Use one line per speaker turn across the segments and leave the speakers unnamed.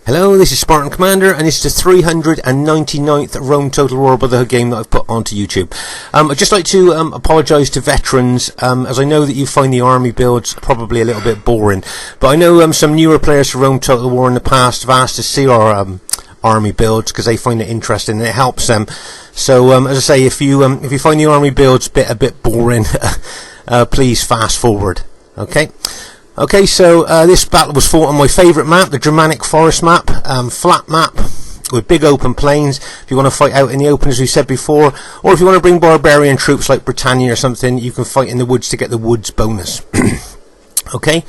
Hello, this is Spartan Commander, and it's the 399th Rome Total War Brotherhood game that I've put onto YouTube. I'd just like to apologise to veterans, as I know that you find the army builds probably a little bit boring. But I know some newer players for Rome Total War in the past have asked to see our army builds because they find it interesting and it helps them. So, as I say, if you find the army builds a bit boring, please fast forward. Okay, so this battle was fought on my favourite map, the Germanic Forest map, flat map with big open plains. If you want to fight out in the open, as we said before, or if you want to bring barbarian troops like Britannia or something, you can fight in the woods to get the woods bonus. Okay,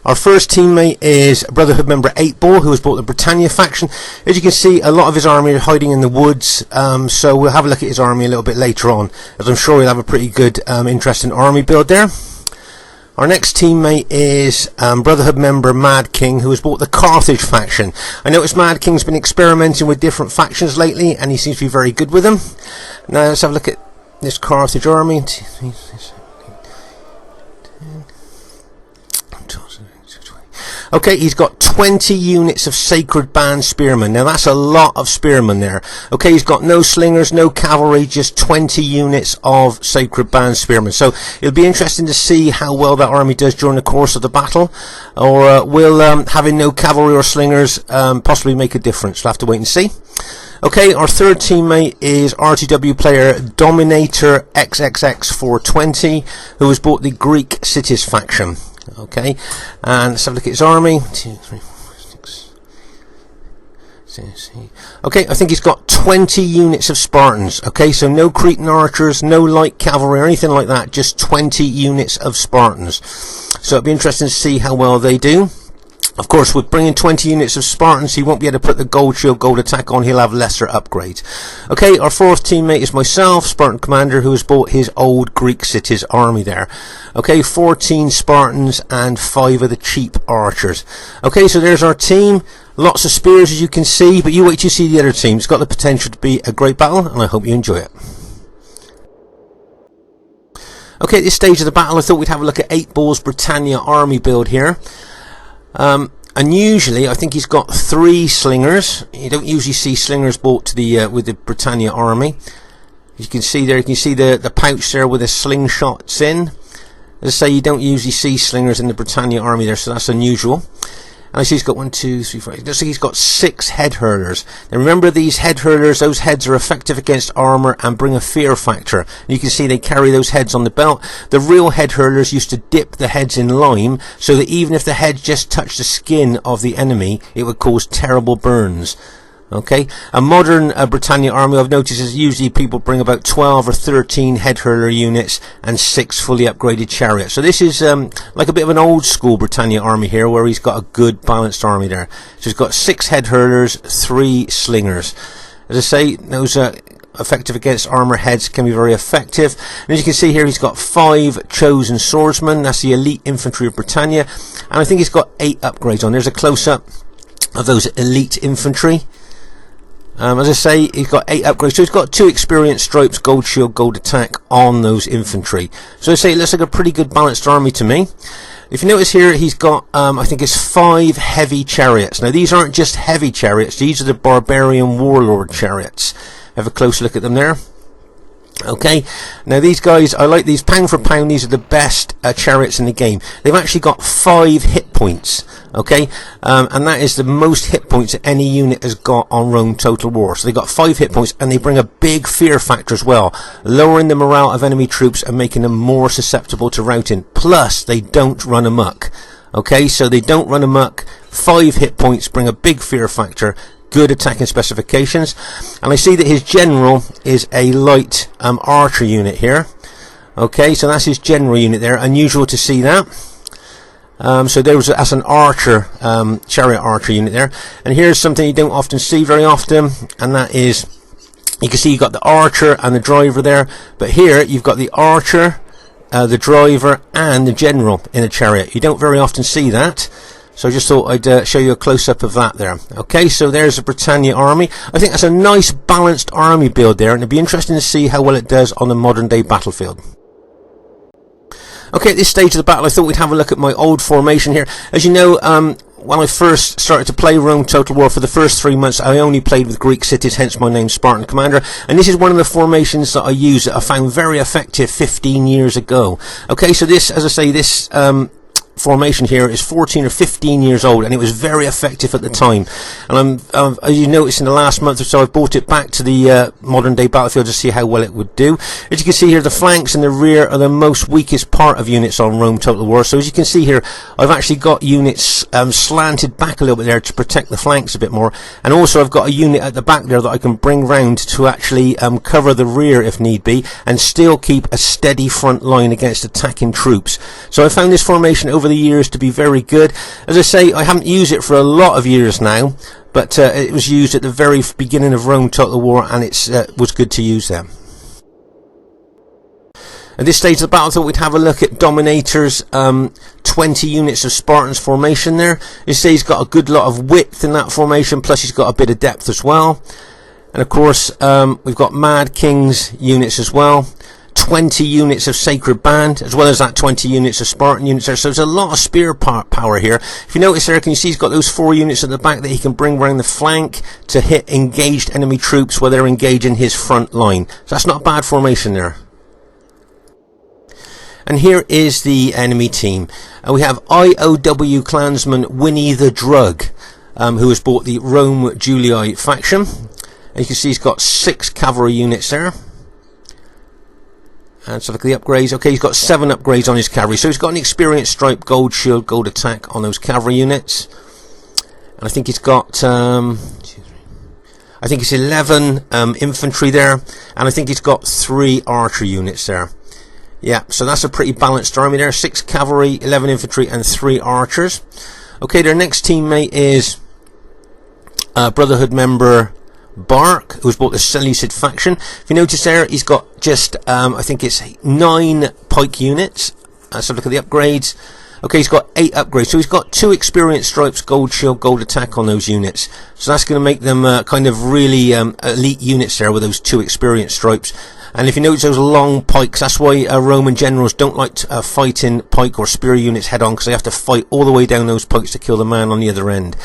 our first teammate is Brotherhood member 8ball, who has bought the Britannia faction. As you can see, a lot of his army are hiding in the woods, so we'll have a look at his army a little bit later on, as I'm sure he'll have a pretty good, interesting army build there. Our next teammate is Brotherhood member Mad King, who has bought the Carthage faction. I noticed Mad King's been experimenting with different factions lately, and he seems to be very good with them. Now let's have a look at this Carthage army. Okay, he's got 20 units of Sacred Band Spearmen. Now that's a lot of Spearmen there. Okay, he's got no slingers, no cavalry, just 20 units of Sacred Band Spearmen. So it'll be interesting to see how well that army does during the course of the battle. Or will having no cavalry or slingers possibly make a difference? We'll have to wait and see. Okay, our third teammate is RTW player Dominator XXX420, who has bought the Greek Cities faction. Okay, and let's have a look at his army. 2, 3, 4, 6. Okay, I think he's got 20 units of Spartans. Okay, so no Cretan archers, no light cavalry or anything like that, just 20 units of Spartans. So it'll be interesting to see how well they do. Of course, with bringing 20 units of Spartans, he won't be able to put the gold shield, gold attack on. He'll have lesser upgrades. Okay, our fourth teammate is myself, Spartan Commander, who has bought his old Greek cities army there. Okay, 14 Spartans and 5 of the cheap archers. Okay, so there's our team. Lots of spears, as you can see, but you wait till you see the other team. It's got the potential to be a great battle, and I hope you enjoy it. Okay, at this stage of the battle, I thought we'd have a look at 8ball's Britannia army build here. Unusually, I think he's got 3 slingers. You don't usually see slingers bought to the with the Britannia army. As you can see there, you can see the pouch there with the slingshots in. As I say, you don't usually see slingers in the Britannia army there, so that's unusual. And I see he's got 1, 2, 3, 4. Looks like he's got 6 head hurlers. Now remember, these head hurlers, those heads are effective against armor and bring a fear factor. And you can see they carry those heads on the belt. The real head hurlers used to dip the heads in lime, so that even if the head just touched the skin of the enemy, it would cause terrible burns. Okay, a modern Britannia army, I've noticed, is usually people bring about 12 or 13 head hurler units and 6 fully upgraded chariots. So this is like a bit of an old school Britannia army here, where he's got a good balanced army there. So he's got 6 head hurlers, 3 slingers. As I say, those effective against armor heads can be very effective. And as you can see here, he's got 5 chosen swordsmen. That's the elite infantry of Britannia, and I think he's got 8 upgrades on. There's a close-up of those elite infantry. As I say, he's got 8 upgrades, so he's got 2 experience stripes, gold shield, gold attack on those infantry. So I say it looks like a pretty good balanced army to me. If you notice here, he's got, I think it's 5 heavy chariots. Now these aren't just heavy chariots, these are the barbarian warlord chariots. Have a close look at them there. Okay, now these guys, I like these. Pound for pound, these are the best chariots in the game. They've actually got 5 hit points. Okay, and that is the most hit points that any unit has got on Rome Total War. So they got 5 hit points, and they bring a big fear factor as well, lowering the morale of enemy troops and making them more susceptible to routing. Plus, they don't run amok. Okay, so they don't run amok. 5 hit points bring a big fear factor. Good attacking specifications, and I see that his general is a light archer unit here. Okay, so that's his general unit there. Unusual to see that. So that's an archer, chariot archer unit there. And here's something you don't often see very often, and that is, you can see you've got the archer and the driver there, but here you've got the archer, the driver, and the general in a chariot. You don't very often see that. So I just thought I'd show you a close-up of that there. Okay, so there's the Britannia army. I think that's a nice balanced army build there, and it'd be interesting to see how well it does on the modern-day battlefield. Okay, at this stage of the battle, I thought we'd have a look at my old formation here. As you know, when I first started to play Rome Total War, for the first 3 months I only played with Greek cities, hence my name Spartan Commander, and this is one of the formations that I use that I found very effective 15 years ago. Okay, so this, as I say, this formation here is 14 or 15 years old, and it was very effective at the time. And as you notice, in the last month or so, I've brought it back to the modern day battlefield to see how well it would do. As you can see here, the flanks and the rear are the most weakest part of units on Rome Total War. So as you can see here, I've actually got units slanted back a little bit there to protect the flanks a bit more, and also I've got a unit at the back there that I can bring round to actually cover the rear if need be, and still keep a steady front line against attacking troops. So I found this formation over the years to be very good. As I say, I haven't used it for a lot of years now, but it was used at the very beginning of Rome Total War, and it was good to use them. At this stage of the battle, I thought we'd have a look at Dominator's 20 units of Spartans formation there. You see he's got a good lot of width in that formation, plus he's got a bit of depth as well. And of course, we've got Mad King's units as well. 20 units of Sacred Band, as well as that 20 units of Spartan units there. So there's a lot of spear power here. If you notice there, can you see he's got those 4 units at the back that he can bring around the flank to hit engaged enemy troops while they're engaging his front line. So that's not a bad formation there. And here is the enemy team. We have IOW clansman Winnie the Drug, who has bought the Rome Julii faction. And you can see he's got 6 cavalry units there. And so look at the upgrades. Okay, he's got 7 upgrades on his cavalry. So he's got an experienced stripe, gold shield, gold attack on those cavalry units. And I think he's got, I think it's 11 infantry there. And I think he's got 3 archer units there. Yeah, so that's a pretty balanced army there. 6 cavalry, 11 infantry, and 3 archers. Okay, their next teammate is Brotherhood member Bark, who's bought the Seleucid faction. If you notice there, he's got just, I think it's 9 pike units. So look at the upgrades. Okay, he's got 8 upgrades. So he's got 2 experienced stripes, gold shield, gold attack on those units. So that's going to make them kind of really elite units there with those 2 experienced stripes. And if you notice those long pikes, that's why Roman generals don't like fighting pike or spear units head on, because they have to fight all the way down those pikes to kill the man on the other end.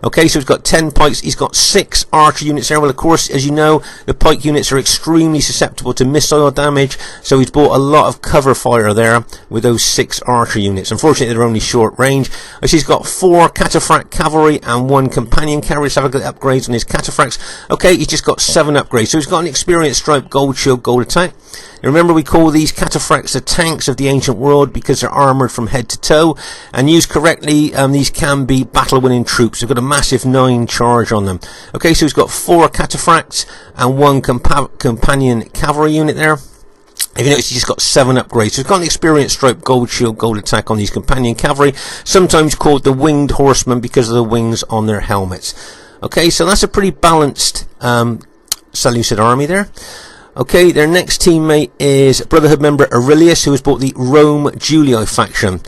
Okay, so he's got 10 pikes, he's got 6 archer units there. Well, of course, as you know, the pike units are extremely susceptible to missile damage, so he's bought a lot of cover fire there with those 6 archer units. Unfortunately, they're only short range. So he's got 4 cataphract cavalry and 1 companion cavalry. So have a look at the upgrades on his cataphracts. Okay, he's just got 7 upgrades. So he's got an experienced stripe, gold shield, gold attack. Now remember, we call these cataphracts the tanks of the ancient world because they're armoured from head to toe, and used correctly, these can be battle-winning troops. They've got a massive 9 charge on them. Okay, so he's got 4 cataphracts and 1 companion cavalry unit there. If you notice, he's just got 7 upgrades. So he's got an experienced stripe, gold shield, gold attack on these companion cavalry, sometimes called the winged horsemen because of the wings on their helmets. Okay, so that's a pretty balanced Seleucid army there. Okay, their next teammate is Brotherhood member Aurelius, who has bought the Rome Julii faction.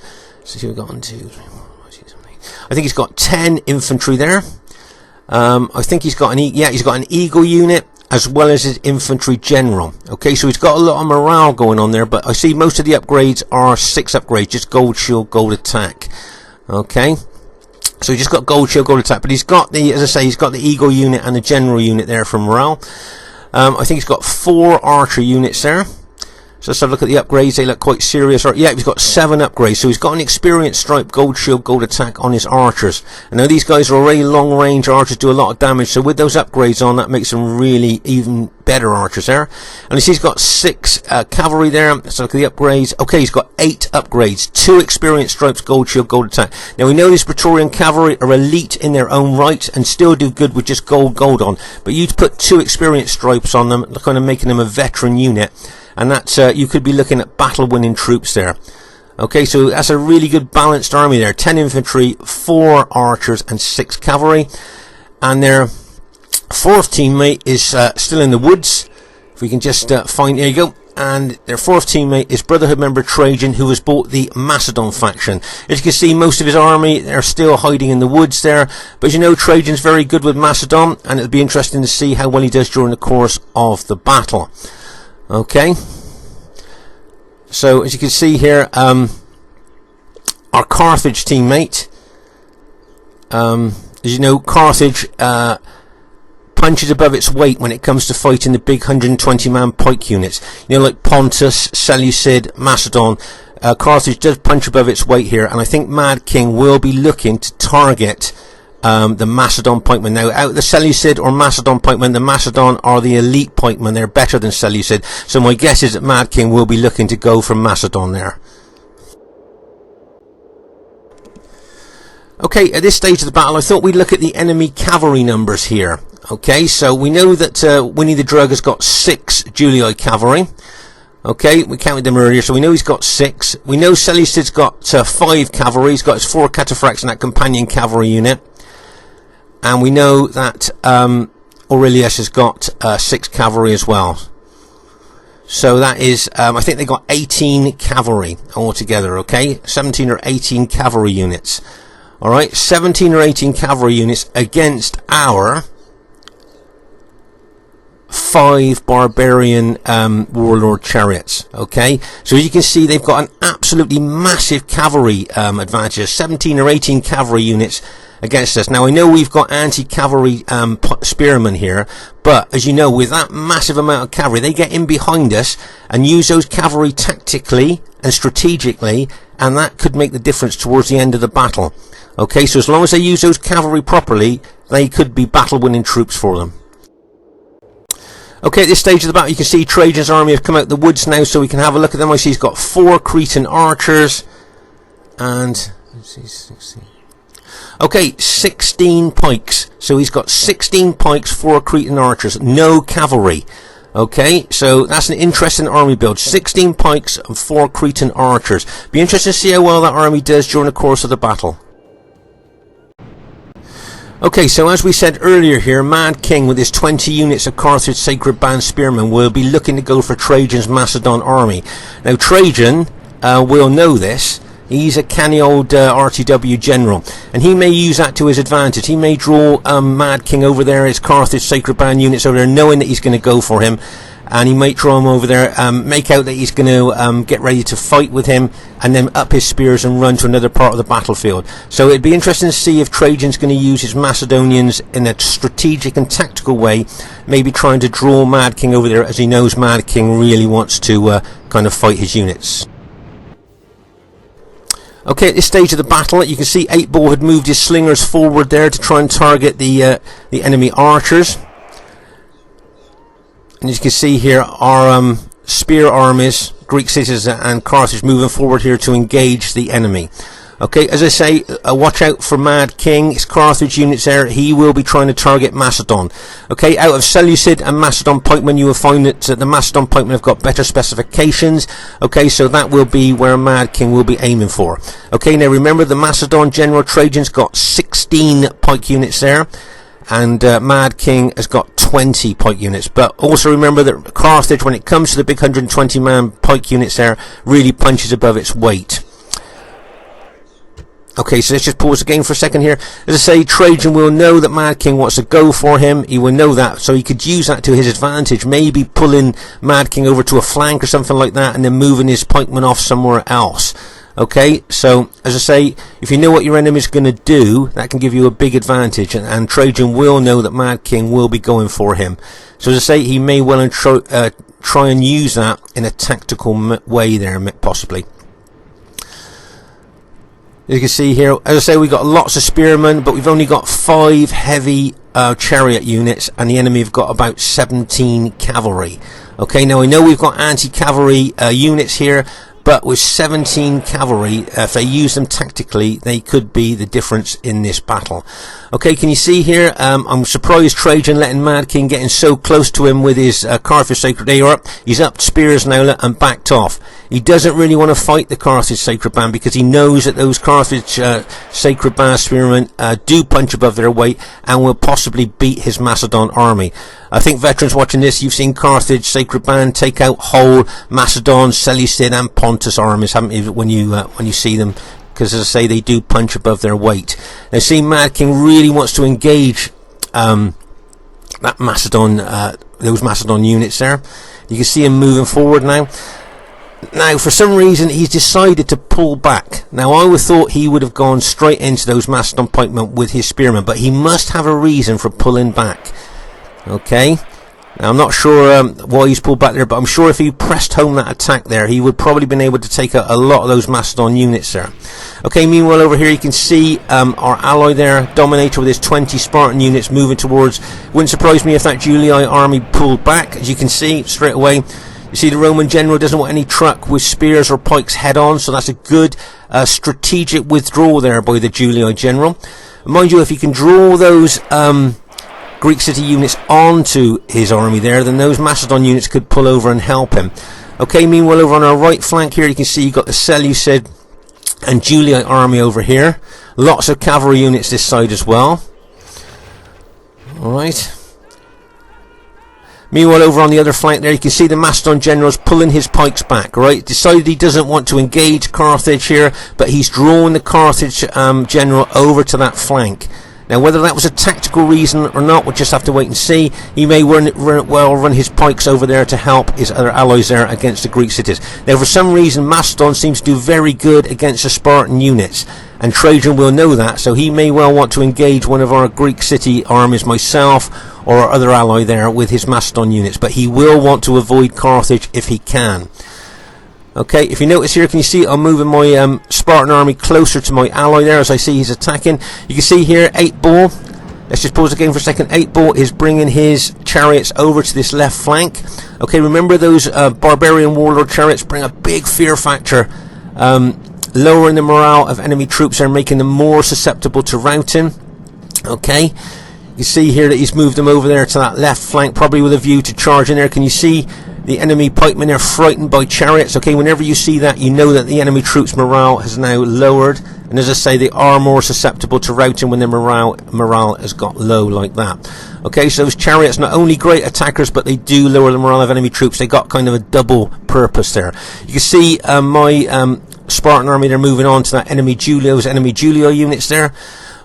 So we've got 1, 2, 3, 4, 5, 6, 7, 8. I think he's got 10 infantry there. I think he's got he's got an eagle unit as well as his infantry general. Okay, so he's got a lot of morale going on there, but I see most of the upgrades are 6 upgrades, just gold shield, gold attack. Okay, so he's just got gold shield, gold attack, but he's got the, as I say, he's got the eagle unit and the general unit there for morale. I think he's got 4 archer units there. So let's have a look at the upgrades. They look quite serious. Yeah, he's got 7 upgrades. So he's got an experienced stripe, gold shield, gold attack on his archers. And now these guys are already long range archers, do a lot of damage. So with those upgrades on, that makes them really even better archers there. And you see he's got 6 cavalry there. Let's look at the upgrades. Okay, he's got 8 upgrades. 2 experienced stripes, gold shield, gold attack. Now we know these Praetorian cavalry are elite in their own right and still do good with just gold on. But you'd put 2 experienced stripes on them, kind of making them a veteran unit. And that's, you could be looking at battle-winning troops there. Okay, so that's a really good balanced army there. 10 infantry, 4 archers, and 6 cavalry. And their 4th teammate is still in the woods. If we can just find, there you go. And their 4th teammate is Brotherhood member Trajan, who has bought the Macedon faction. As you can see, most of his army, they're still hiding in the woods there. But as you know, Trajan's very good with Macedon, and it'll be interesting to see how well he does during the course of the battle. Okay, so as you can see here, our Carthage teammate As you know, Carthage punches above its weight when it comes to fighting the big 120-man pike units. You know, like Pontus, Seleucid, Macedon. Carthage does punch above its weight here, and I think Mad King will be looking to target the Macedon pikemen. Now, out of the Seleucid or Macedon pikemen, the Macedon are the elite pikemen. They're better than Seleucid. So my guess is that Mad King will be looking to go for Macedon there. Okay, at this stage of the battle, I thought we'd look at the enemy cavalry numbers here. Okay, so we know that Winnie the Drug has got 6 Julii cavalry. Okay, we counted them earlier, so we know he's got 6. We know Seleucid's got 5 cavalry. He's got his 4 cataphracts and that companion cavalry unit. And we know that Aurelius has got 6 cavalry as well. So that is, I think they got 18 cavalry altogether, okay? 17 or 18 cavalry units. Alright, 17 or 18 cavalry units against our 5 barbarian warlord chariots. Okay, so as you can see, they've got an absolutely massive cavalry advantage. 17 or 18 cavalry units against us. Now I know we've got anti-cavalry spearmen here, but as you know, with that massive amount of cavalry, they get in behind us and use those cavalry tactically and strategically, and that could make the difference towards the end of the battle. Okay, so as long as they use those cavalry properly, they could be battle-winning troops for them. Okay, at this stage of the battle, you can see Trajan's army have come out the woods now, so we can have a look at them. I see he's got 4 Cretan archers, and let's see, 16. Okay, 16 pikes. So he's got 16 pikes, 4 Cretan archers, no cavalry. Okay, so that's an interesting army build. 16 pikes and 4 Cretan archers. Be interesting to see how well that army does during the course of the battle. Okay, so as we said earlier here, Mad King with his 20 units of Carthage Sacred Band Spearmen will be looking to go for Trajan's Macedon army. Now Trajan will know this. He's a canny old RTW general, and he may use that to his advantage. He may draw Mad King over there, his Carthage Sacred Band units over there, knowing that he's going to go for him, and he might draw him over there, make out that he's going to get ready to fight with him, and then up his spears and run to another part of the battlefield. So it'd be interesting to see if Trajan's going to use his Macedonians in a strategic and tactical way, maybe trying to draw Mad King over there, as he knows Mad King really wants to kind of fight his units. Okay, at this stage of the battle, you can see 8-Ball had moved his slingers forward there to try and target the enemy archers. And as you can see here, our spear armies, Greek cities and Carthage, moving forward here to engage the enemy. Okay, as I say, watch out for Mad King. His Carthage units there. He will be trying to target Macedon. Okay, out of Seleucid and Macedon pikemen, you will find that the Macedon pikemen have got better specifications. Okay, so that will be where Mad King will be aiming for. Okay, now remember the Macedon General Trajan's got 16 pike units there, and Mad King has got 20 pike units. But also remember that Carthage, when it comes to the big 120-man pike units there, really punches above its weight. Okay, so let's just pause the game for a second here. As I say, Trajan will know that Mad King wants to go for him. He will know that, so he could use that to his advantage. Maybe pulling Mad King over to a flank or something like that, and then moving his pikemen off somewhere else. Okay, so as I say, if you know what your enemy's going to do, that can give you a big advantage, and Trajan will know that Mad King will be going for him. So as I say, he may well try and use that in a tactical way there, possibly. As you can see here, as I say, we've got lots of spearmen, but we've only got 5 heavy chariot units, and the enemy have got about 17 cavalry. Okay, now I know we've got anti-cavalry units here, but with 17 cavalry, if they use them tactically, they could be the difference in this battle. Okay, can you see here? I'm surprised Trajan letting Mad King getting so close to him with his Carthage Sacred Band. He's up spears now and backed off. He doesn't really want to fight the Carthage Sacred Band because he knows that those Carthage Sacred Band spearmen do punch above their weight and will possibly beat his Macedon army. I think veterans watching this, you've seen Carthage Sacred Band take out whole Macedon, Seleucid and Pontus armies, haven't you, when you see them? Because as I say, they do punch above their weight. Now see, Mad King really wants to engage that Macedon, those Macedon units there. You can see him moving forward now. Now, for some reason, he's decided to pull back. Now, I would thought he would have gone straight into those Macedon pikemen with his spearmen, but he must have a reason for pulling back. Okay. Now, I'm not sure why he's pulled back there, but I'm sure if he pressed home that attack there, he would probably been able to take out a lot of those Macedon units there. Okay, meanwhile over here you can see our ally there, Dominator, with his 20 Spartan units moving towards. Wouldn't surprise me if that Julii army pulled back. As you can see straight away, you see the Roman general doesn't want any truck with spears or pikes head on, so that's a good strategic withdrawal there by the Julii general. Mind you, if he can draw those Greek city units onto his army there, then those Macedon units could pull over and help him. Okay, meanwhile over on our right flank here you can see you've got the Seleucid and Julii army over here. Lots of cavalry units this side as well. Alright. Meanwhile over on the other flank there you can see the Macedon general's pulling his pikes back, right? Decided he doesn't want to engage Carthage here, but he's drawn the Carthage general over to that flank. Now, whether that was a tactical reason or not, we'll just have to wait and see. He may run his pikes over there to help his other allies there against the Greek cities. Now, for some reason, Macedon seems to do very good against the Spartan units, and Trajan will know that, so he may well want to engage one of our Greek city armies, myself, or our other ally there, with his Macedon units, but he will want to avoid Carthage if he can. Okay, if you notice here, can you see I'm moving my Spartan army closer to my ally there as I see he's attacking. You can see here 8 Ball. Let's just pause the game for a second. 8 Ball is bringing his chariots over to this left flank. Okay, remember those barbarian warlord chariots bring a big fear factor, lowering the morale of enemy troops and making them more susceptible to routing. Okay, you see here that he's moved them over there to that left flank, probably with a view to charge in there. Can you see the enemy pikemen are frightened by chariots? Okay, whenever you see that, you know that the enemy troops' morale has now lowered, and as I say, they are more susceptible to routing when their morale has got low like that. Okay, so those chariots, not only great attackers, but they do lower the morale of enemy troops. They got kind of a double purpose there. You can see my Spartan army, they're moving on to that enemy Julii units there.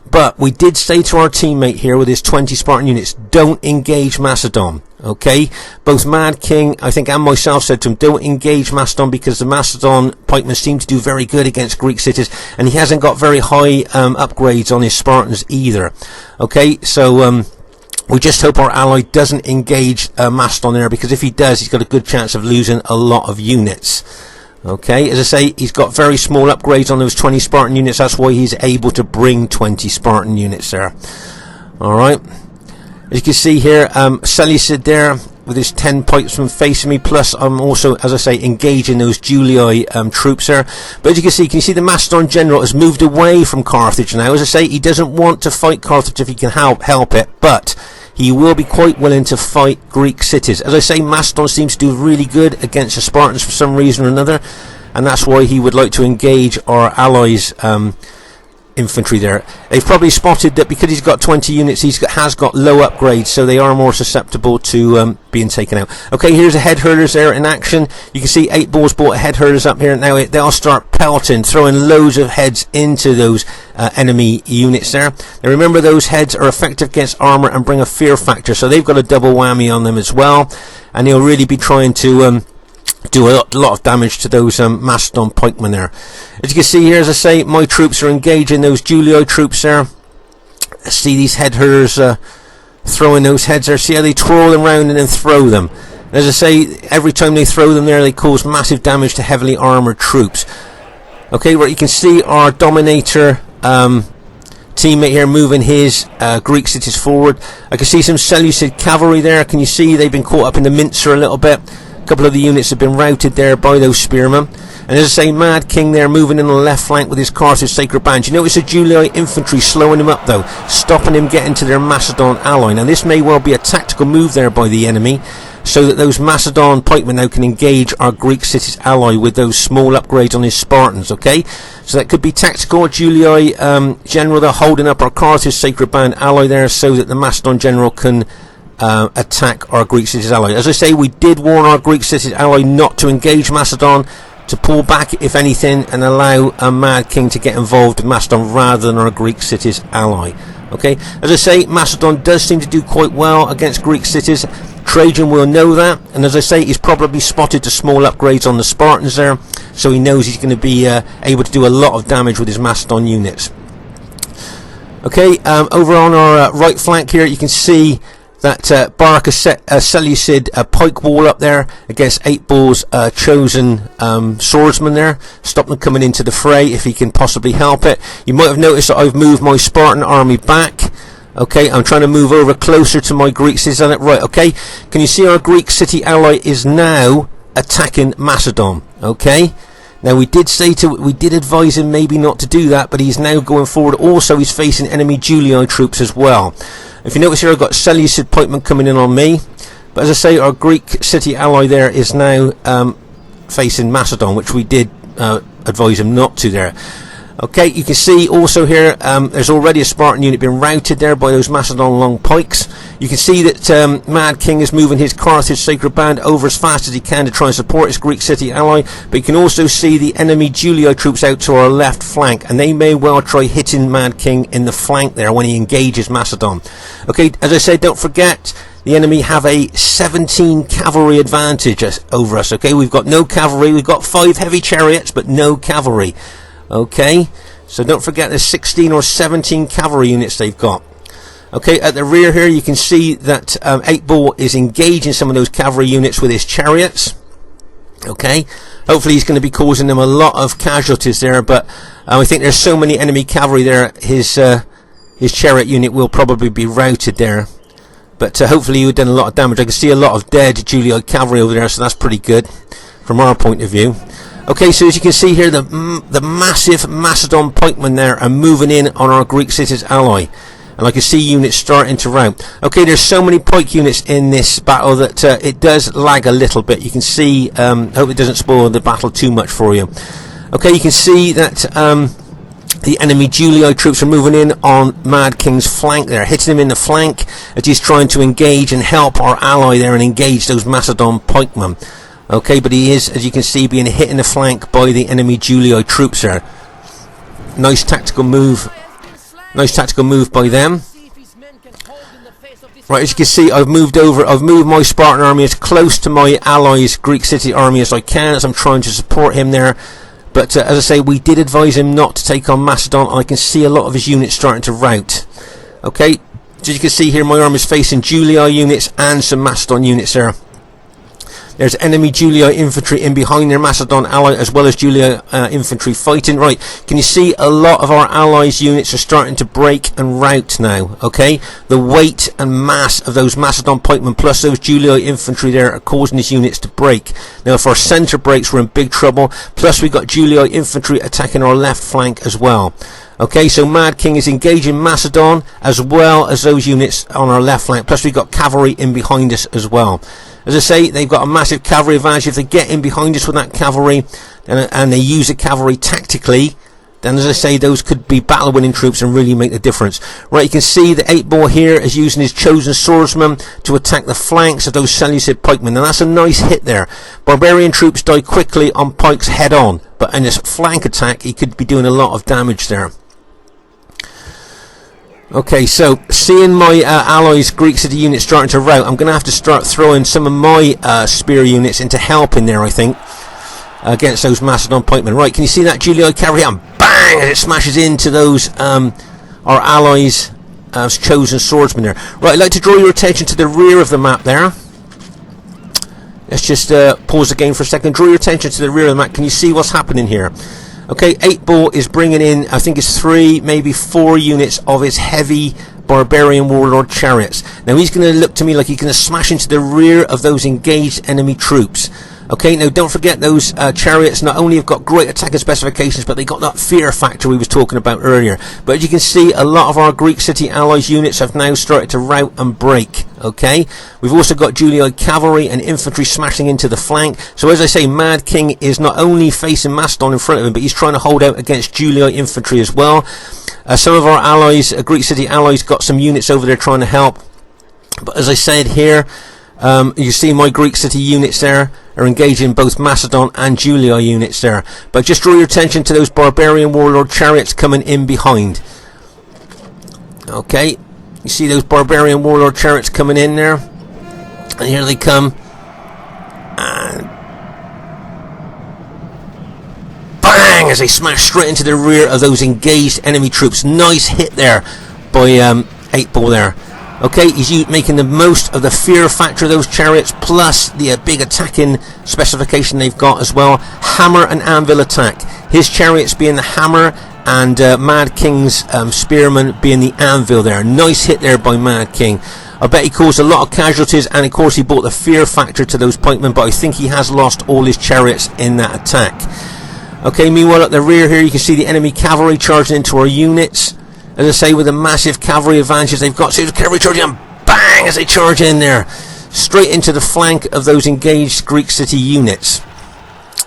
But we did say to our teammate here with his 20 Spartan units, don't engage Macedon. Okay, both Mad King, I think, and myself said to him, don't engage Macedon, because the Macedon pikemen seem to do very good against Greek cities, and he hasn't got very high upgrades on his Spartans either. Okay, so we just hope our ally doesn't engage Macedon there, because if he does, he's got a good chance of losing a lot of units. Okay, as I say, he's got very small upgrades on those 20 Spartan units. That's why he's able to bring 20 Spartan units there. Alright, as you can see here, Seleucid there with his 10 pikemen facing me, plus I'm also, as I say, engaging those Julii troops there. But as you can see the Macedon general has moved away from Carthage now. As I say, he doesn't want to fight Carthage if he can help it, but he will be quite willing to fight Greek cities. As I say, Macedon seems to do really good against the Spartans for some reason or another, and that's why he would like to engage our allies' infantry there. They've probably spotted that because he's got 20 units, he has got low upgrades, so they are more susceptible to being taken out. Okay, here's the head herders there in action. You can see 8 Balls brought head herders up here. Now they'll start pelting, throwing loads of heads into those enemy units there. Now remember, those heads are effective against armor and bring a fear factor, so they've got a double whammy on them as well, and he'll really be trying to do a lot of damage to those Macedon pikemen there. As you can see here, as I say, my troops are engaging those Julii troops there. See these head herders throwing those heads there. See how they twirl them around and then throw them. As I say, every time they throw them there, they cause massive damage to heavily armoured troops. Okay, right, you can see our Dominator teammate here moving his Greek cities forward. I can see some Seleucid cavalry there. Can you see they've been caught up in the mincer a little bit? A couple of the units have been routed there by those spearmen. And as I say, Mad King there moving in on the left flank with his Carthage Sacred Band. You notice the Julii infantry slowing him up though, stopping him getting to their Macedon ally. Now this may well be a tactical move there by the enemy, so that those Macedon pikemen now can engage our Greek city's ally with those small upgrades on his Spartans. Okay, so that could be tactical. Julii general, they're holding up our Carthage Sacred Band ally there, so that the Macedon general can attack our Greek city's ally. As I say, we did warn our Greek city's ally not to engage Macedon, to pull back if anything, and allow a Mad King to get involved in Macedon rather than our Greek city's ally. Okay, as I say, Macedon does seem to do quite well against Greek cities. Trajan will know that, and as I say, he's probably spotted the small upgrades on the Spartans there, so he knows he's going to be able to do a lot of damage with his Macedon units. Okay, over on our right flank here, you can see that Barca set a Seleucid pike wall up there against 8 Ball's chosen swordsman there. Stop them coming into the fray if he can possibly help it. You might have noticed that I've moved my Spartan army back. Okay, I'm trying to move over closer to my Greek cities on it. Right, okay. Can you see our Greek city ally is now attacking Macedon? Okay. Now we did advise him maybe not to do that, but he's now going forward. Also, he's facing enemy Julii troops as well. If you notice here, I've got Seleucid pikemen coming in on me. But as I say, our Greek city ally there is now facing Macedon, which we did advise him not to there. Okay, you can see also here there's already a Spartan unit being routed there by those Macedon long pikes. You can see that Mad King is moving his Carthage Sacred Band over as fast as he can to try and support his Greek city ally, but you can also see the enemy Julii troops out to our left flank, and they may well try hitting Mad King in the flank there when he engages Macedon. Okay, as I said, don't forget the enemy have a 17 cavalry advantage over us. Okay, we've got no cavalry, we've got 5 heavy chariots but no cavalry. Okay, so don't forget there's 16 or 17 cavalry units they've got. Okay, at the rear here you can see that 8 Ball is engaging some of those cavalry units with his chariots. Okay, hopefully he's going to be causing them a lot of casualties there, but I think there's so many enemy cavalry there, his chariot unit will probably be routed there. But hopefully you've done a lot of damage. I can see a lot of dead Julii cavalry over there, so that's pretty good from our point of view. Okay, so as you can see here, the massive Macedon pikemen there are moving in on our Greek city's ally. And I can see units starting to rout. Okay, there's so many pike units in this battle that it does lag a little bit. You can see, hope it doesn't spoil the battle too much for you. Okay, you can see that the enemy Julii troops are moving in on Mad King's flank there, hitting him in the flank as he's trying to engage and help our ally there and engage those Macedon pikemen. Okay, but he is, as you can see, being hit in the flank by the enemy Julii troops there. Nice tactical move. Nice tactical move by them. Right, as you can see, I've moved my Spartan army as close to my allies' Greek city army as I can, as I'm trying to support him there. But as I say, we did advise him not to take on Macedon. I can see a lot of his units starting to rout. Okay, as you can see here, my army is facing Julii units and some Macedon units there. There's enemy Julii infantry in behind their Macedon ally, as well as Julii infantry fighting. Right, can you see a lot of our allies' units are starting to break and rout now? Okay, the weight and mass of those Macedon pikemen plus those Julii infantry there are causing these units to break. Now, if our centre breaks, we're in big trouble. Plus, we've got Julii infantry attacking our left flank as well. Okay, so Mad King is engaging Macedon as well as those units on our left flank. Plus, we've got cavalry in behind us as well. As I say, they've got a massive cavalry advantage. If they get in behind us with that cavalry and they use the cavalry tactically, then as I say, those could be battle-winning troops and really make the difference. Right, you can see the 8 Ball here is using his chosen swordsman to attack the flanks of those Seleucid pikemen, and that's a nice hit there. Barbarian troops die quickly on pikes head-on, but in this flank attack, he could be doing a lot of damage there. Okay, so seeing my allies' Greek city units starting to rout, I'm going to have to start throwing some of my spear units into helping there, I think, against those Macedon pikemen. Right, can you see that Julii cavalry? And bang! As it smashes into those our allies' chosen swordsmen there. Right, I'd like to draw your attention to the rear of the map there. Let's just pause the game for a second. Draw your attention to the rear of the map. Can you see what's happening here? Okay, 8 Ball is bringing in, I think it's 3, maybe 4 units of his heavy barbarian warlord chariots. Now he's going to look to me like he's going to smash into the rear of those engaged enemy troops. Okay, now don't forget those chariots not only have got great attacking specifications, but they got that fear factor we was talking about earlier. But as you can see, a lot of our Greek city allies units have now started to rout and break. Okay, we've also got Julii cavalry and infantry smashing into the flank. So as I say, Mad King is not only facing Macedon in front of him, but he's trying to hold out against Julii infantry as well. Some of our allies, Greek city allies, got some units over there trying to help. But as I said here, you see my Greek city units there are engaging both Macedon and Julii units there. But just draw your attention to those barbarian warlord chariots coming in behind. Okay, you see those barbarian warlord chariots coming in there. And here they come. And bang! As they smash straight into the rear of those engaged enemy troops. Nice hit there by 8 Ball there. Okay, he's making the most of the fear factor of those chariots, plus the big attacking specification they've got as well. Hammer and anvil attack. His chariots being the hammer, and Mad King's spearmen being the anvil there. Nice hit there by Mad King. I bet he caused a lot of casualties, and of course he brought the fear factor to those pikemen, but I think he has lost all his chariots in that attack. Okay, meanwhile at the rear here you can see the enemy cavalry charging into our units. As I say, with the massive cavalry advantages they've got, see the cavalry charging and bang as they charge in there, straight into the flank of those engaged Greek city units.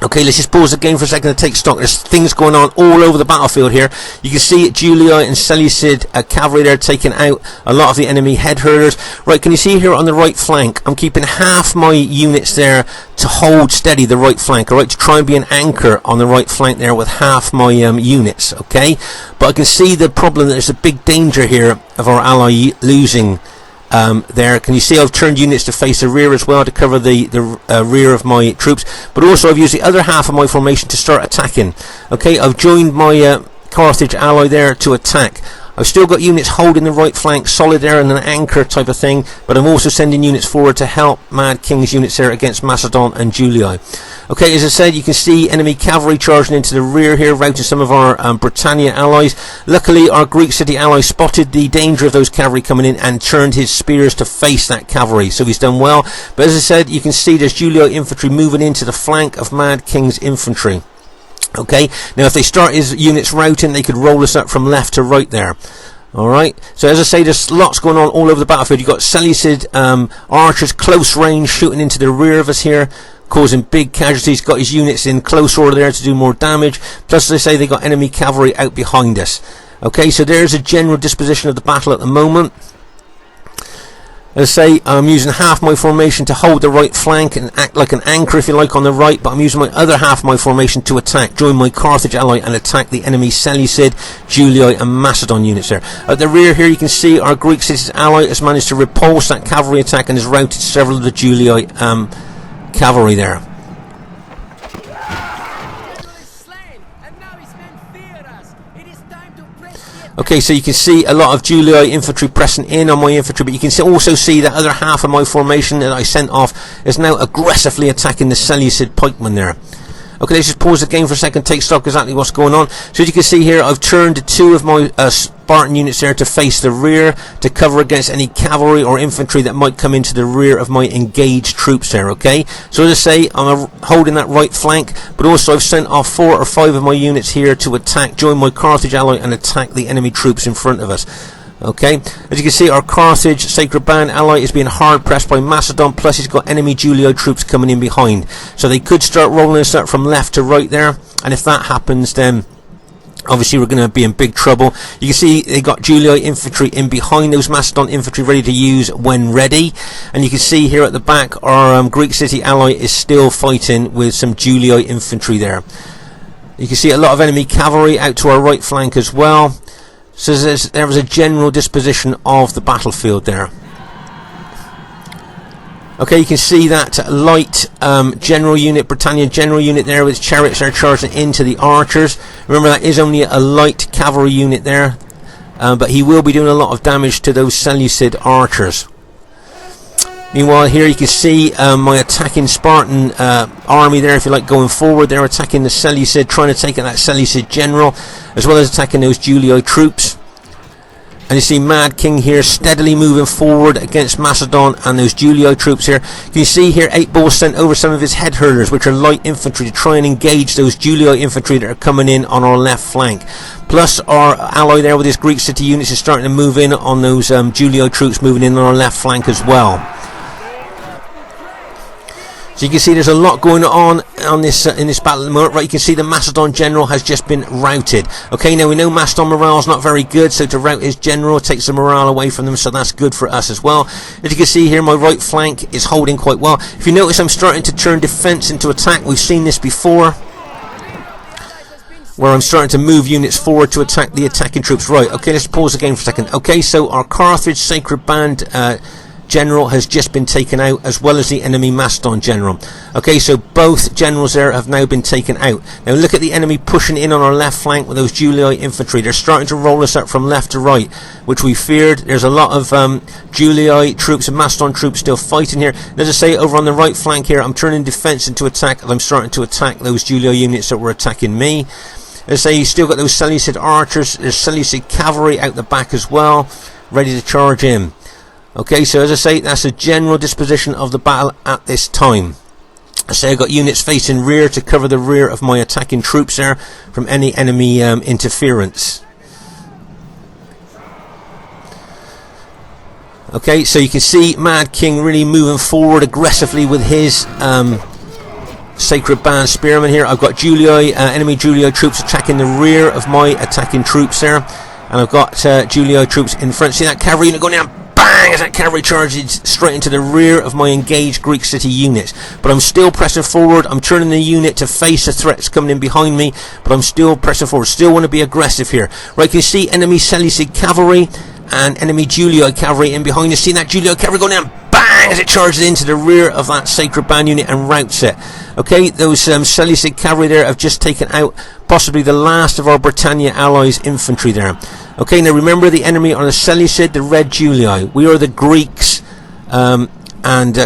Okay, let's just pause the game for a second to take stock. There's things going on all over the battlefield here. You can see Julii and Seleucid cavalry there taking out a lot of the enemy head herders. Right, can you see here on the right flank, I'm keeping half my units there to hold steady the right flank, alright, to try and be an anchor on the right flank there with half my units, okay? But I can see the problem, that there's a big danger here of our ally losing there. Can you see I've turned units to face the rear as well to cover the rear of my troops, but also I've used the other half of my formation to start attacking. Okay, I've joined my Carthage ally there to attack. I've still got units holding the right flank solid there and an anchor type of thing, but I'm also sending units forward to help Mad King's units there against Macedon and Julii. Okay, as I said, you can see enemy cavalry charging into the rear here, routing some of our Britannia allies. Luckily, our Greek city ally spotted the danger of those cavalry coming in and turned his spears to face that cavalry, so he's done well. But as I said, you can see there's Julii infantry moving into the flank of Mad King's infantry. Okay, now if they start his units routing, they could roll us up from left to right there. Alright, so as I say, there's lots going on all over the battlefield. You've got Seleucid archers close range shooting into the rear of us here, causing big casualties. Got his units in close order there to do more damage. Plus, as I say, they got enemy cavalry out behind us. Okay, so there's a general disposition of the battle at the moment. As I say, I'm using half my formation to hold the right flank and act like an anchor, if you like, on the right, but I'm using my other half of my formation to attack, join my Carthage ally and attack the enemy Seleucid, Julii and Macedon units there. At the rear here you can see our Greek city's ally has managed to repulse that cavalry attack and has routed several of the Julii cavalry there. Okay, so you can see a lot of Julii infantry pressing in on my infantry, but you can also see that other half of my formation that I sent off is now aggressively attacking the Seleucid pikemen there. Okay, let's just pause the game for a second, take stock exactly what's going on. So as you can see here, I've turned 2 of my Spartan units there to face the rear to cover against any cavalry or infantry that might come into the rear of my engaged troops there, okay? So as I say, I'm holding that right flank, but also I've sent off 4 or 5 of my units here to attack, join my Carthage ally and attack the enemy troops in front of us. Okay, as you can see, our Carthage Sacred Band ally is being hard pressed by Macedon, plus he's got enemy Julii troops coming in behind, so they could start rolling us up from left to right there, and if that happens then obviously we're going to be in big trouble. You can see they got Julii infantry in behind those Macedon infantry ready to use when ready, and you can see here at the back our Greek city ally is still fighting with some Julii infantry there. You can see a lot of enemy cavalry out to our right flank as well. So there was a general disposition of the battlefield there. Okay, you can see that light general unit, Britannia general unit there with chariots are charging into the archers. Remember, that is only a light cavalry unit there, but he will be doing a lot of damage to those Seleucid archers. Meanwhile, here you can see my attacking Spartan army there, if you like, going forward. They're attacking the Seleucid, trying to take out that Seleucid general, as well as attacking those Julii troops. And you see Mad King here steadily moving forward against Macedon and those Julii troops here. Can you see here 8 Ball sent over some of his head herders, which are light infantry, to try and engage those Julii infantry that are coming in on our left flank. Plus our ally there with his Greek city units is starting to move in on those Julii troops moving in on our left flank as well. So you can see there's a lot going on this in this battle at the moment. Right, you can see the Macedon general has just been routed. Okay, now we know Macedon morale is not very good, so to rout his general takes the morale away from them, so that's good for us as well. As you can see here, my right flank is holding quite well. If you notice, I'm starting to turn defence into attack. We've seen this before, where I'm starting to move units forward to attack the attacking troops. Right, okay, let's pause the game for a second. Okay, so our Carthage Sacred Band general has just been taken out, as well as the enemy Macedon general. Okay, so both generals there have now been taken out. Now look at the enemy pushing in on our left flank with those Julii infantry. They're starting to roll us up from left to right, which we feared. There's a lot of Julii troops and Macedon troops still fighting here. And as I say, over on the right flank here, I'm turning defense into attack, and I'm starting to attack those Julii units that were attacking me. As I say, you still got those Seleucid archers. There's Seleucid cavalry out the back as well, ready to charge in. Okay, so as I say, that's a general disposition of the battle at this time. I say I've got units facing rear to cover the rear of my attacking troops there from any enemy interference. Okay, so you can see Mad King really moving forward aggressively with his Sacred Band Spearmen here. I've got Julii, enemy Julii troops attacking the rear of my attacking troops there. And I've got Julii troops in front. See that cavalry unit going down? Bang! As that cavalry charges straight into the rear of my engaged Greek city units. But I'm still pressing forward. I'm turning the unit to face the threats coming in behind me. But I'm still pressing forward. Still want to be aggressive here. Right, you can see enemy Seleucid cavalry and enemy Julii cavalry in behind us. See that Julii cavalry going down? Bang! As it charges into the rear of that Sacred Band unit and routs it. Okay, those Seleucid cavalry there have just taken out possibly the last of our Britannia allies' infantry there. Okay, now remember the enemy are the Seleucid, the Red Julii. We are the Greeks and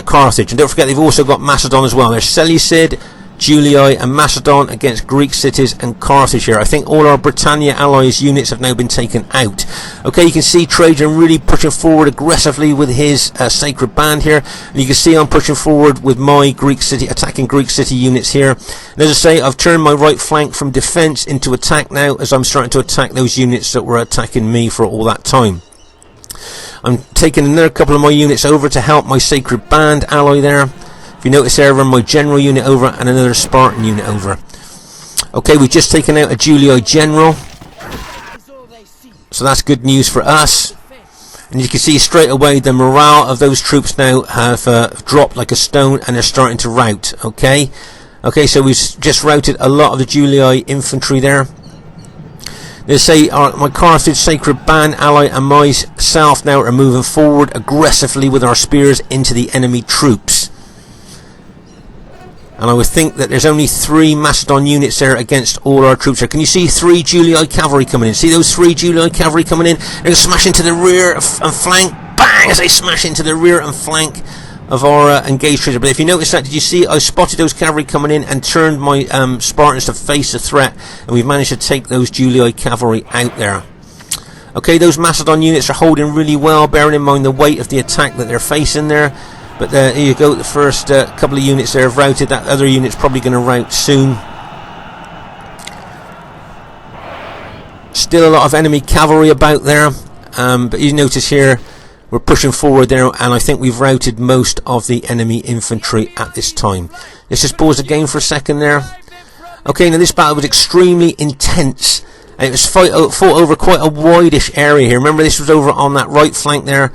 Carthage. And don't forget, they've also got Macedon as well. There's Seleucid, Julii and Macedon against Greek cities and Carthage here. I think all our Britannia allies units have now been taken out. Okay, you can see Trajan really pushing forward aggressively with his Sacred Band here. And you can see I'm pushing forward with my Greek city, attacking Greek city units here. And as I say, I've turned my right flank from defense into attack now, as I'm starting to attack those units that were attacking me for all that time. I'm taking another couple of my units over to help my Sacred Band ally there. If you notice there, I run my general unit over and another Spartan unit over. Okay, we've just taken out a Julii general, so that's good news for us. And you can see straight away the morale of those troops now have dropped like a stone, and they're starting to rout. Okay, so we've just routed a lot of the Julii infantry there. They say my Carthage Sacred Band ally and myself now are moving forward aggressively with our spears into the enemy troops. And I would think that there's only 3 Macedon units there against all our troops there. Can you see 3 Julii cavalry coming in? See those 3 Julii cavalry coming in? They're going to smash into the rear and flank. Bang! As they smash into the rear and flank of our engaged troops. But if you notice that, did you see I spotted those cavalry coming in and turned my Spartans to face the threat, and we've managed to take those Julii cavalry out there. Okay, those Macedon units are holding really well, bearing in mind the weight of the attack that they're facing there. But here you go, the first couple of units there have routed. That other unit's probably going to rout soon. Still a lot of enemy cavalry about there, but you notice here we're pushing forward there, and I think we've routed most of the enemy infantry at this time. Let's just pause the game for a second there. Okay, now this battle was extremely intense, and it was fought over quite a wide-ish area here. Remember, this was over on that right flank there,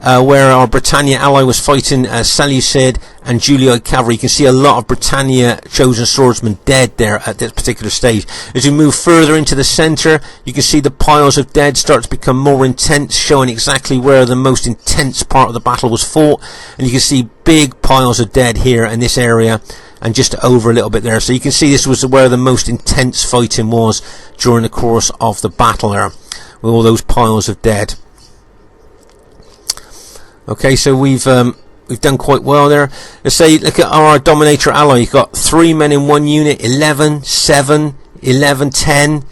where our Britannia ally was fighting Seleucid and Julii cavalry. You can see a lot of Britannia chosen swordsmen dead there at this particular stage. As we move further into the centre, you can see the piles of dead start to become more intense, showing exactly where the most intense part of the battle was fought. And you can see big piles of dead here in this area, and just over a little bit there. So you can see this was where the most intense fighting was during the course of the battle there, with all those piles of dead. Okay, so we've done quite well there. Let's say, look at our Dominator ally. You've got 3 men in one unit, 11, 7, 11, 10,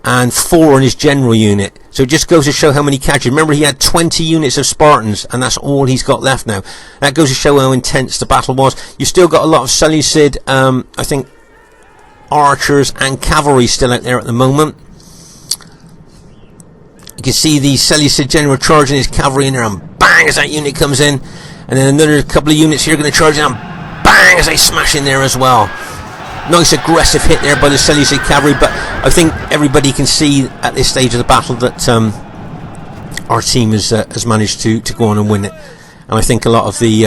and 4 in his general unit. So it just goes to show how many casualties. Remember, he had 20 units of Spartans, and that's all he's got left now. That goes to show how intense the battle was. You've still got a lot of Seleucid, I think, archers and cavalry still out there at the moment. You can see the Seleucid general charging his cavalry in there, and bang as that unit comes in. And then another couple of units here are going to charge in, and bang as they smash in there as well. Nice aggressive hit there by the Seleucid cavalry, but I think everybody can see at this stage of the battle that our team has managed to go on and win it. And I think a lot of the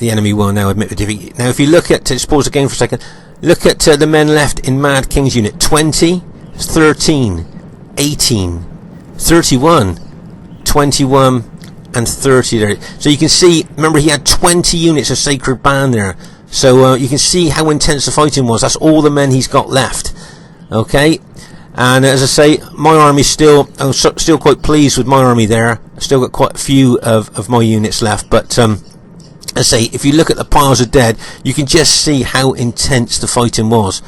enemy will now admit the defeat. Now, if you look at, just pause the game for a second, look at the men left in Mad King's unit. 20, 13, 18, 31, 21, and 30 there. So you can see, remember he had 20 units of Sacred Band there. So you can see how intense the fighting was. That's all the men he's got left. Okay, and as I say, my army's still, I'm still quite pleased with my army there. I've still got quite a few of my units left, but as I say, if you look at the piles of dead, you can just see how intense the fighting was.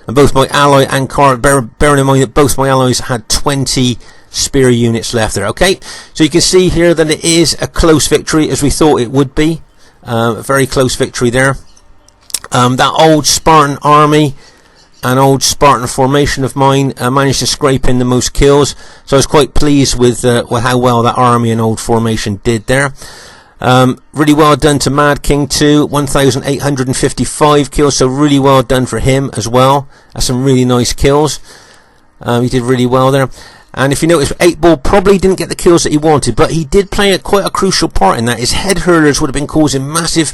And both my ally and bearing in mind that both my allies had 20 spear units left there. Okay, so you can see here that it is a close victory, as we thought it would be. A very close victory there. That old Spartan army, an old Spartan formation of mine, managed to scrape in the most kills, so I was quite pleased with how well that army and old formation did there. Really well done to Mad King 2, 1,855 kills, so really well done for him as well. That's some really nice kills. He did really well there. And if you notice, 8-Ball probably didn't get the kills that he wanted, but he did play quite a crucial part in that. His head hurlers would have been causing massive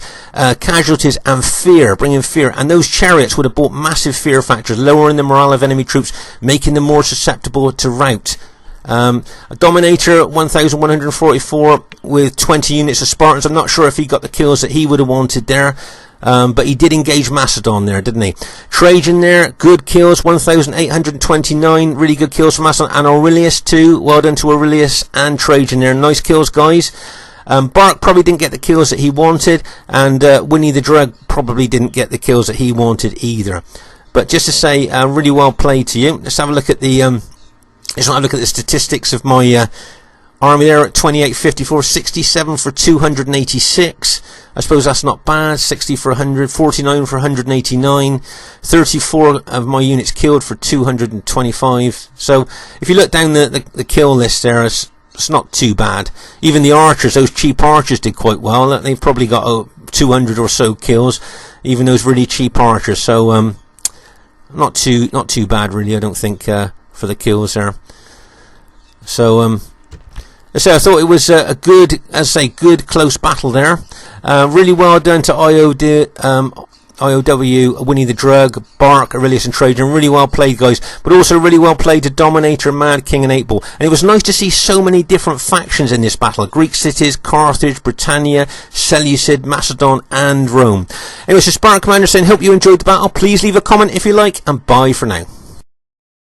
casualties and fear, bringing fear, and those chariots would have brought massive fear factors, lowering the morale of enemy troops, making them more susceptible to rout. A Dominator, 1,144 with 20 units of Spartans. I'm not sure if he got the kills that he would have wanted there. But he did engage Macedon there, didn't he? Trajan there, good kills, 1,829, really good kills from Macedon. And Aurelius too, well done to Aurelius and Trajan there, nice kills, guys. Bark probably didn't get the kills that he wanted, and Winnie the Drug probably didn't get the kills that he wanted either. But just to say, really well played to you. Let's have a look at the statistics of my army there at 2854, 67 for 286. I suppose that's not bad. 60 for 100, 49 for 189, 34 of my units killed for 225. So if you look down the kill list there, it's not too bad. Even the archers, those cheap archers, did quite well. They've probably got 200 or so kills, even those really cheap archers. So not too bad really, I don't think, for the kills there. So so I thought it was a good, as I say, good close battle there. Really well done to IOW, Winnie the Drug, Bark, Aurelius and Trajan. Really well played, guys. But also really well played to Dominator, Mad King and 8-Ball. And it was nice to see so many different factions in this battle. Greek cities, Carthage, Britannia, Seleucid, Macedon and Rome. Anyway, so Spartan Commander saying, hope you enjoyed the battle. Please leave a comment if you like, and bye for now.